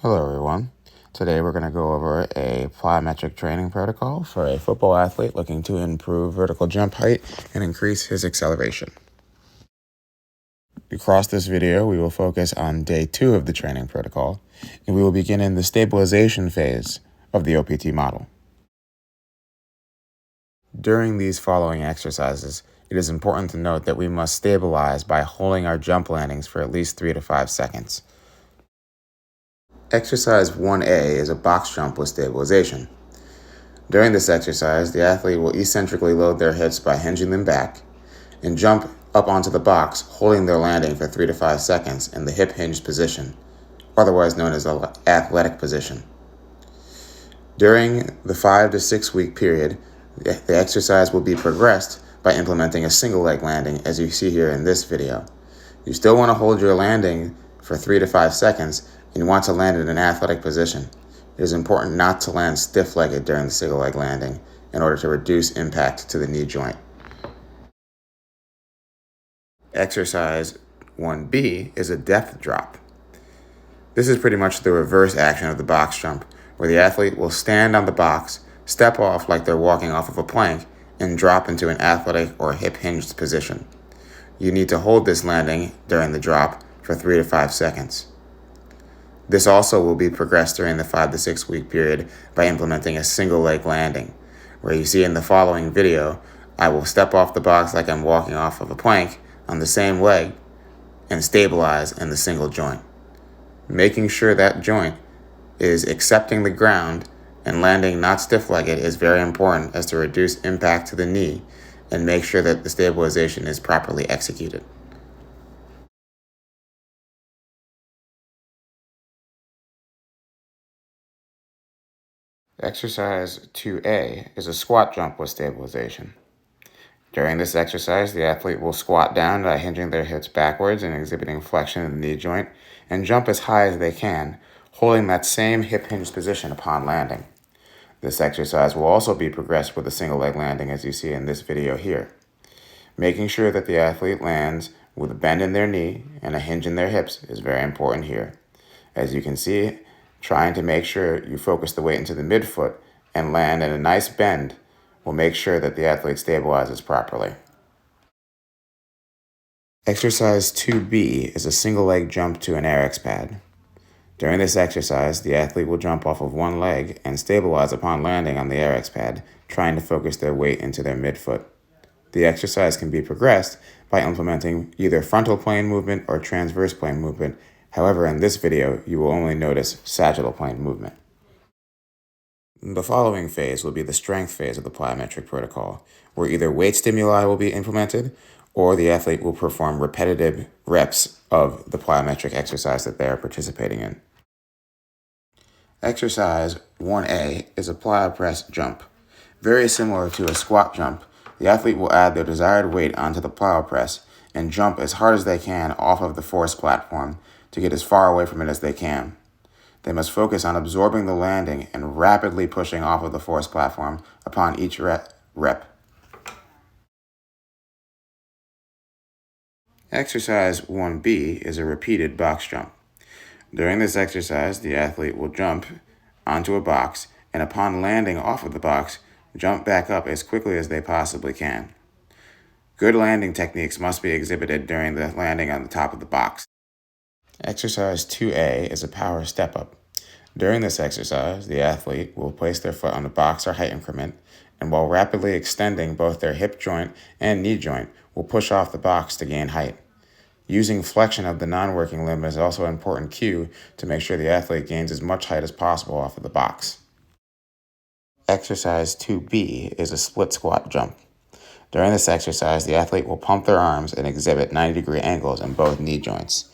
Hello everyone. Today we're going to go over a plyometric training protocol for a football athlete looking to improve vertical jump height and increase his acceleration. Across this video, we will focus on day 2 of the training protocol, and we will begin in the stabilization phase of the OPT model. During these following exercises, it is important to note that we must stabilize by holding our jump landings for at least 3 to 5 seconds. Exercise 1A is a box jump with stabilization. During this exercise, the athlete will eccentrically load their hips by hinging them back and jump up onto the box, holding their landing for 3 to 5 seconds in the hip hinged position, otherwise known as the athletic position. During the 5 to 6 week period, the exercise will be progressed by implementing a single leg landing, as you see here in this video. You still want to hold your landing for 3 to 5 seconds, and you want to land in an athletic position. It is important not to land stiff-legged during the single leg landing in order to reduce impact to the knee joint. Exercise 1B is a depth drop. This is pretty much the reverse action of the box jump, where the athlete will stand on the box, step off like they're walking off of a plank, and drop into an athletic or hip-hinged position. You need to hold this landing during the drop for 3 to 5 seconds. This also will be progressed during the 5 to 6 week period by implementing a single leg landing, where you see in the following video, I will step off the box like I'm walking off of a plank on the same leg and stabilize in the single joint. Making sure that joint is accepting the ground and landing not stiff-legged is very important as to reduce impact to the knee and make sure that the stabilization is properly executed. Exercise 2A is a squat jump with stabilization. During this exercise, the athlete will squat down by hinging their hips backwards and exhibiting flexion in the knee joint, and jump as high as they can, holding that same hip hinged position upon landing. This exercise will also be progressed with a single leg landing, as you see in this video here. Making sure that the athlete lands with a bend in their knee and a hinge in their hips is very important here. As you can see, trying to make sure you focus the weight into the midfoot and land in a nice bend will make sure that the athlete stabilizes properly. Exercise 2B is a single leg jump to an AES pad. During this exercise, the athlete will jump off of one leg and stabilize upon landing on the AES pad, trying to focus their weight into their midfoot. The exercise can be progressed by implementing either frontal plane movement or transverse plane movement. However, in this video, you will only notice sagittal plane movement. The following phase will be the strength phase of the plyometric protocol, where either weight stimuli will be implemented or the athlete will perform repetitive reps of the plyometric exercise that they are participating in. Exercise 1A is a plyo press jump. Very similar to a squat jump, the athlete will add their desired weight onto the plyo press and jump as hard as they can off of the force platform to get as far away from it as they can. They must focus on absorbing the landing and rapidly pushing off of the force platform upon each rep. Exercise 1B is a repeated box jump. During this exercise, the athlete will jump onto a box and upon landing off of the box, jump back up as quickly as they possibly can. Good landing techniques must be exhibited during the landing on the top of the box. Exercise 2A is a power step-up. During this exercise, the athlete will place their foot on the box or height increment, and while rapidly extending both their hip joint and knee joint, will push off the box to gain height. Using flexion of the non-working limb is also an important cue to make sure the athlete gains as much height as possible off of the box. Exercise 2B is a split squat jump. During this exercise, the athlete will pump their arms and exhibit 90-degree angles in both knee joints.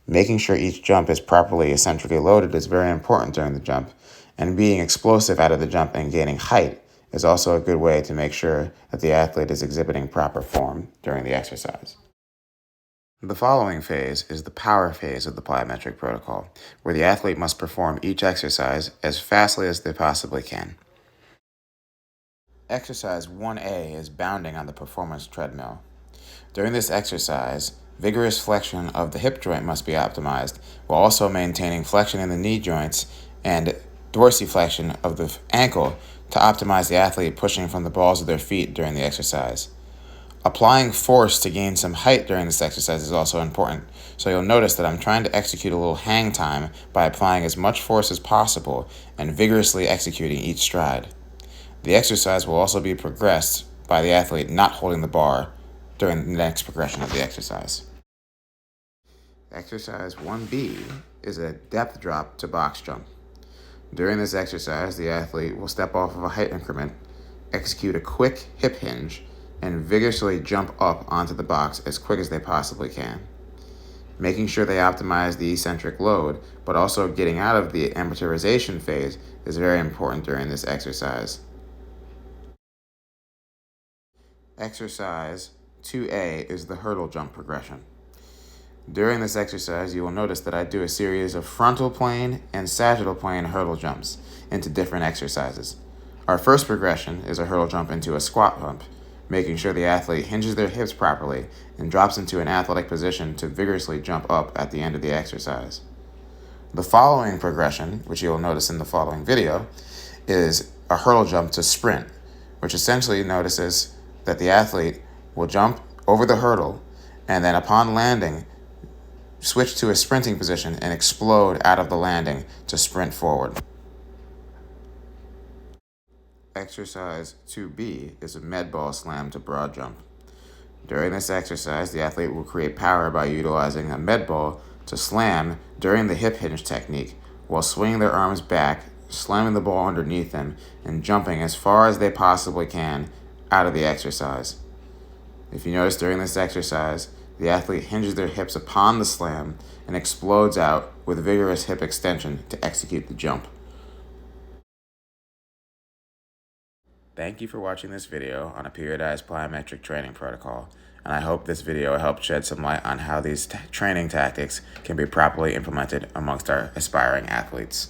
Making sure each jump is properly eccentrically loaded is very important during the jump, and being explosive out of the jump and gaining height is also a good way to make sure that the athlete is exhibiting proper form during the exercise. The following phase is the power phase of the plyometric protocol, where the athlete must perform each exercise as fastly as they possibly can. Exercise 1A is bounding on the performance treadmill. During this exercise, vigorous flexion of the hip joint must be optimized, while also maintaining flexion in the knee joints and dorsiflexion of the ankle to optimize the athlete pushing from the balls of their feet during the exercise. Applying force to gain some height during this exercise is also important, so you'll notice that I'm trying to execute a little hang time by applying as much force as possible and vigorously executing each stride. The exercise will also be progressed by the athlete not holding the bar during the next progression of the exercise. Exercise 1B is a depth drop to box jump. During this exercise, the athlete will step off of a height increment, execute a quick hip hinge, and vigorously jump up onto the box as quick as they possibly can. Making sure they optimize the eccentric load, but also getting out of the amortization phase is very important during this exercise. Exercise 2A is the hurdle jump progression. During this exercise, you will notice that I do a series of frontal plane and sagittal plane hurdle jumps into different exercises. Our first progression is a hurdle jump into a squat jump, making sure the athlete hinges their hips properly and drops into an athletic position to vigorously jump up at the end of the exercise. The following progression, which you will notice in the following video, is a hurdle jump to sprint, which essentially notices that the athlete will jump over the hurdle and then upon landing, switch to a sprinting position and explode out of the landing to sprint forward. Exercise 2B is a med ball slam to broad jump. During this exercise, the athlete will create power by utilizing a med ball to slam during the hip hinge technique while swinging their arms back, slamming the ball underneath them, and jumping as far as they possibly can out of the exercise. If you notice during this exercise, the athlete hinges their hips upon the slam and explodes out with vigorous hip extension to execute the jump. Thank you for watching this video on a periodized plyometric training protocol, and I hope this video helped shed some light on how these training tactics can be properly implemented amongst our aspiring athletes.